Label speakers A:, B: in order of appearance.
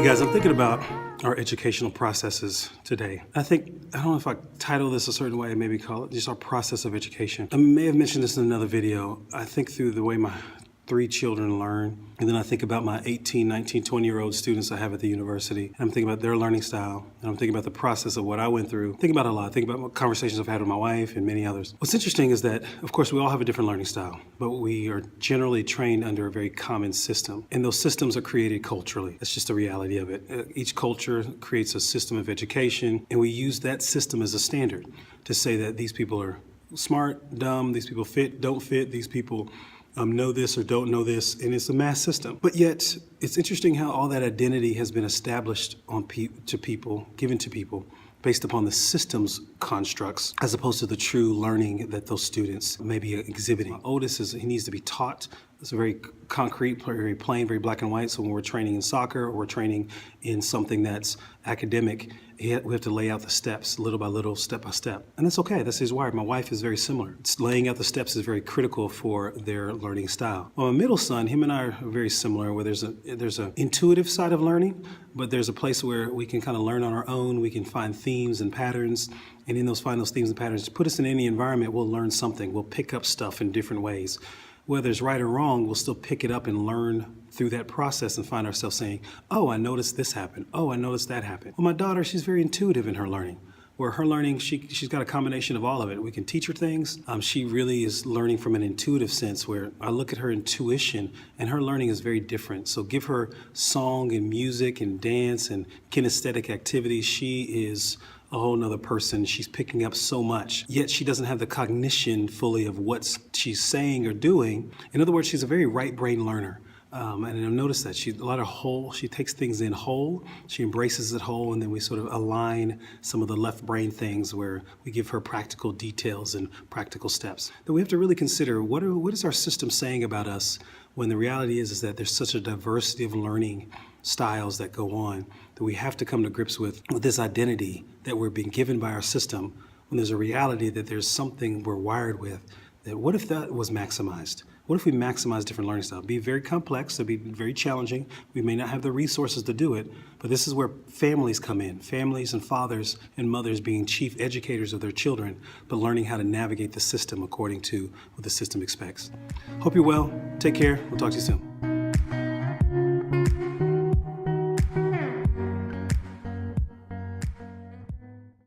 A: Guys, I'm thinking about our educational processes today. I don't know if I title this a certain way, maybe call it just our process of education. I may have mentioned this in another video. I think through the way my 3 children learn, and then I think about my 18, 19, 20-year-old students I have at the university. And I'm thinking about their learning style, and I'm thinking about the process of what I went through. Think about it a lot. Think about conversations I've had with my wife and many others. What's interesting is that, of course, we all have a different learning style, but we are generally trained under a very common system. And those systems are created culturally. That's just the reality of it. Each culture creates a system of education, and we use that system as a standard to say that these people are smart, dumb, these people fit, don't fit, these people know this or don't know this, and it's a mass system. But yet, it's interesting how all that identity has been established given to people, based upon the system's constructs, as opposed to the true learning that those students may be exhibiting. Otis he needs to be taught. It's a very concrete, very plain, very black and white. So when we're training in soccer or we're training in something that's academic, we have to lay out the steps little by little, step by step. And that's okay, that's his wired. My wife is very similar. Laying out the steps is very critical for their learning style. Well, my middle son, him and I are very similar, where there's an intuitive side of learning, but there's a place where we can kind of learn on our own. We can find themes and patterns, and in those themes and patterns, put us in any environment, we'll learn something. We'll pick up stuff in different ways. Whether it's right or wrong, we'll still pick it up and learn through that process and find ourselves saying, oh, I noticed this happen. Oh, I noticed that happen. Well, my daughter, she's very intuitive in her learning. Where her learning, she's got a combination of all of it. We can teach her things. She really is learning from an intuitive sense, where I look at her intuition and her learning is very different. So give her song and music and dance and kinesthetic activities. She is a whole nother person. She's picking up so much, yet she doesn't have the cognition fully of what she's saying or doing. In other words, she's a very right brain learner. And I've noticed that she takes things in whole, she embraces it whole, and then we sort of align some of the left brain things where we give her practical details and practical steps. That we have to really consider, what is our system saying about us, when the reality is that there's such a diversity of learning styles that go on, that we have to come to grips with this identity that we're being given by our system, when there's a reality that there's something we're wired with, that what if that was maximized? What if we maximize different learning styles? It'd be very complex, it'd be very challenging. We may not have the resources to do it, but this is where families come in. Families and fathers and mothers being chief educators of their children, but learning how to navigate the system according to what the system expects. Hope you're well, take care, we'll talk to you soon.